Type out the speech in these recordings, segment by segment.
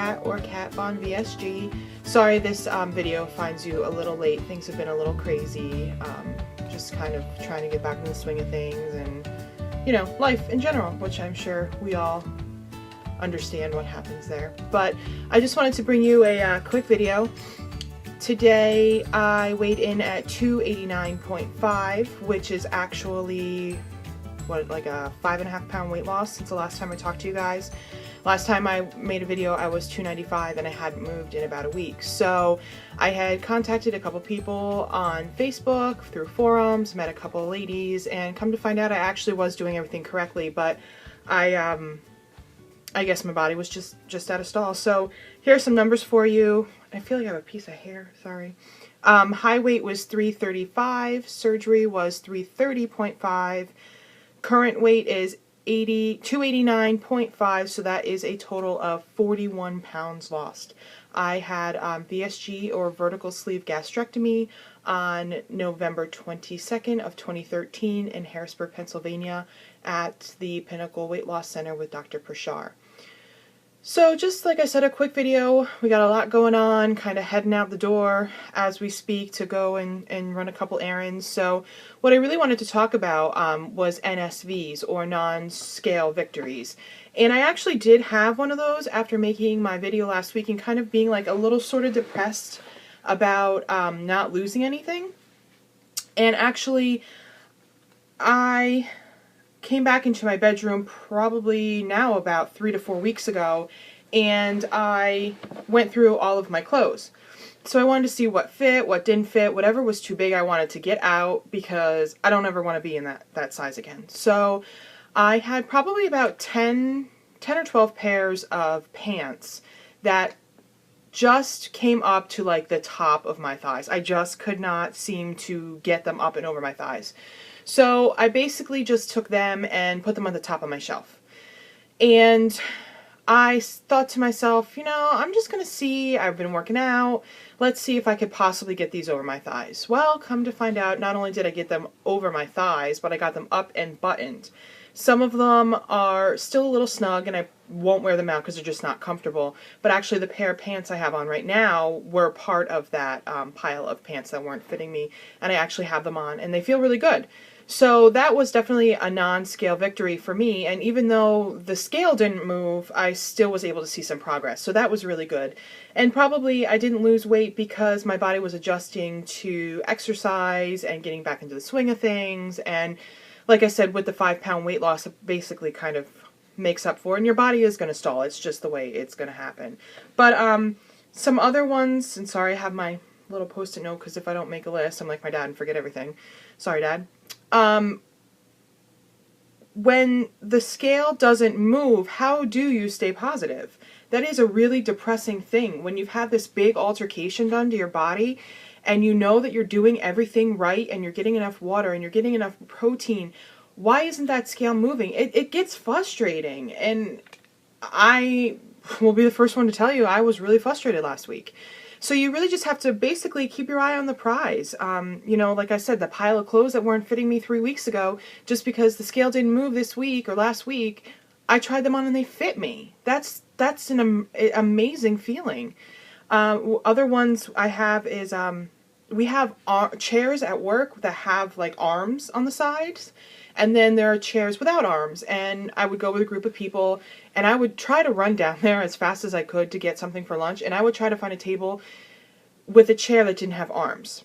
Kat or Kat Von VSG. Sorry this video finds you a little late. Things have been a little crazy. Just kind of trying to get back in the swing of things and, you know, life in general, which I'm sure we all understand what happens there. But I just wanted to bring you a quick video. Today I weighed in at 289.5, which is actually like a 5.5 pound weight loss since the last time I talked to you guys. Last time I made a video I was 295 and I hadn't moved in about a week. So I had contacted a couple people on Facebook, through forums, met a couple of ladies, and come to find out I actually was doing everything correctly, but I guess my body was just out of stall. So here are some numbers for you. I feel like I have a piece of hair, sorry. High weight was 335, surgery was 330.5, current weight is 289.5, so that is a total of 41 pounds lost. I had VSG, or vertical sleeve gastrectomy, on November 22nd of 2013 in Harrisburg, Pennsylvania at the Pinnacle Weight Loss Center with Dr. Prashar. So just like I said, a quick video. We got a lot going on, kind of heading out the door as we speak to go and run a couple errands. So what I really wanted to talk about was NSVs, or non-scale victories. And I actually did have one of those after making my video last week and kind of being like a little sort of depressed about not losing anything. And actually, I came back into my bedroom probably now about 3 to 4 weeks ago, and I went through all of my clothes. So I wanted to see what fit, what didn't fit, whatever was too big I wanted to get out, because I don't ever want to be in that size again. So I had probably about 10 or 12 pairs of pants that just came up to like the top of my thighs. I just could not seem to get them up and over my thighs. So I basically just took them and put them on the top of my shelf. And I thought to myself, you know, I'm just going to see, I've been working out, let's see if I could possibly get these over my thighs. Well, come to find out, not only did I get them over my thighs, but I got them up and buttoned. Some of them are still a little snug and I won't wear them out because they're just not comfortable. But actually the pair of pants I have on right now were part of that pile of pants that weren't fitting me. And I actually have them on and they feel really good. So that was definitely a non-scale victory for me, and even though the scale didn't move, I still was able to see some progress, so that was really good. And probably I didn't lose weight because my body was adjusting to exercise and getting back into the swing of things, and like I said, with the 5-pound weight loss, it basically kind of makes up for it, and your body is going to stall. It's just the way it's going to happen. But some other ones, and sorry I have my little post-it note because if I don't make a list, I'm like my dad and forget everything. Sorry, Dad. When the scale doesn't move, how do you stay positive? That is a really depressing thing. When you've had this big altercation done to your body and you know that you're doing everything right and you're getting enough water and you're getting enough protein, why isn't that scale moving? It gets frustrating, and I will be the first one to tell you I was really frustrated last week. So you really just have to basically keep your eye on the prize. You know, like I said, the pile of clothes that weren't fitting me 3 weeks ago, just because the scale didn't move this week or last week, I tried them on and they fit me. That's an amazing feeling. Other ones I have is we have chairs at work that have like arms on the sides. And then there are chairs without arms, and I would go with a group of people, and I would try to run down there as fast as I could to get something for lunch, and I would try to find a table with a chair that didn't have arms.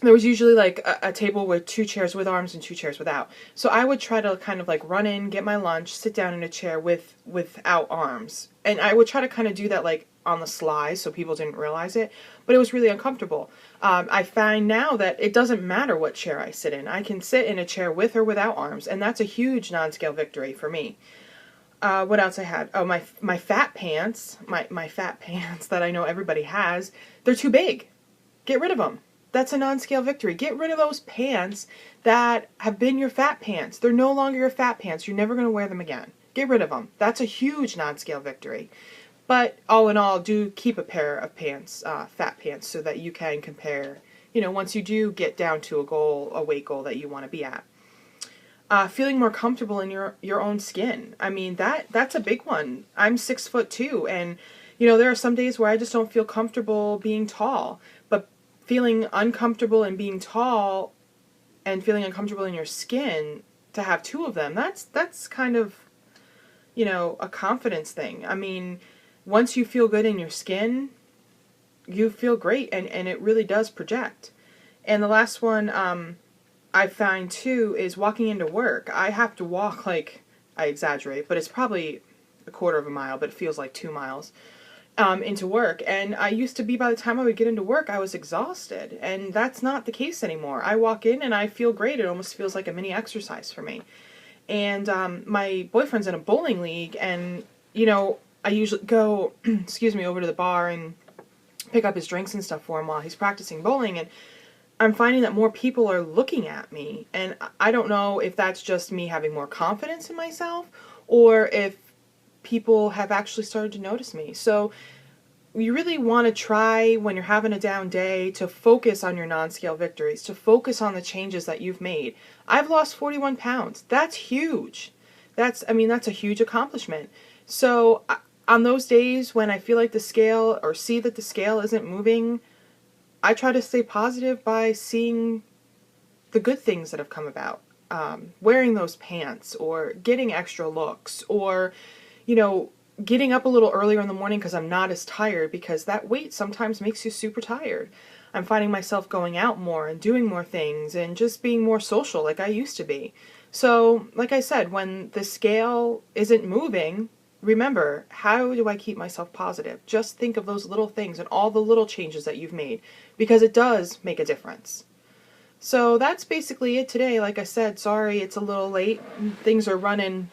There was usually like a table with 2 chairs with arms and 2 chairs without. So I would try to kind of like run in, get my lunch, sit down in a chair without arms. And I would try to kind of do that like on the sly so people didn't realize it, but it was really uncomfortable. I find now that it doesn't matter what chair I sit in. I can sit in a chair with or without arms, and that's a huge non-scale victory for me. What else I had? Oh, my fat pants, my fat pants that I know everybody has, they're too big. Get rid of them. That's a non-scale victory. Get rid of those pants that have been your fat pants. They're no longer your fat pants. You're never going to wear them again. Get rid of them. That's a huge non-scale victory. But all in all, do keep a pair of pants, fat pants, so that you can compare, you know, once you do get down to a weight goal that you want to be at. Feeling more comfortable in your own skin. I mean, that's a big one. I'm 6'2", and You know, there are some days where I just don't feel comfortable being tall, but feeling uncomfortable in being tall and feeling uncomfortable in your skin, to have two of them, that's kind of, you know, a confidence thing. I mean, once you feel good in your skin, you feel great, and it really does project. And the last one I find too is walking into work. I have to walk, like, I exaggerate, but it's probably a quarter of a mile, but it feels like 2 miles into work. And I used to be, by the time I would get into work, I was exhausted. And that's not the case anymore. I walk in and I feel great. It almost feels like a mini exercise for me. And my boyfriend's in a bowling league, and, you know, I usually go, excuse me, over to the bar and pick up his drinks and stuff for him while he's practicing bowling. And I'm finding that more people are looking at me. And I don't know if that's just me having more confidence in myself, or if people have actually started to notice me. So you really want to try, when you're having a down day, to focus on your non-scale victories, to focus on the changes that you've made. I've lost 41 pounds. That's huge. I mean, that's a huge accomplishment. So on those days when I feel like the scale, or see that the scale isn't moving, I try to stay positive by seeing the good things that have come about. Wearing those pants, or getting extra looks, or, you know, getting up a little earlier in the morning because I'm not as tired, because that weight sometimes makes you super tired. I'm finding myself going out more and doing more things and just being more social like I used to be. So, like I said, when the scale isn't moving, remember, how do I keep myself positive? Just think of those little things and all the little changes that you've made, because it does make a difference. So that's basically it today. Like I said, sorry it's a little late. Things are running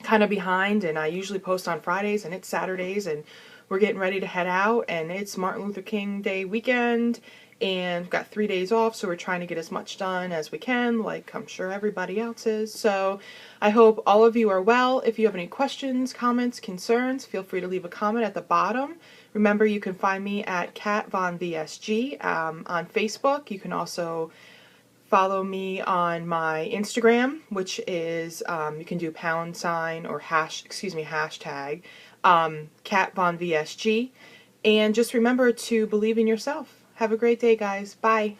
kind of behind, and I usually post on Fridays, and it's Saturdays, and we're getting ready to head out, and it's Martin Luther King Day weekend, and we've got 3 days off, so we're trying to get as much done as we can, like I'm sure everybody else is. So I hope all of you are well. If you have any questions, comments, concerns, feel free to leave a comment at the bottom. Remember, you can find me at Kat Von VSG on Facebook. You can also follow me on my Instagram, which is, you can do # or hashtag, Kat Von VSG. And just remember to believe in yourself. Have a great day, guys. Bye.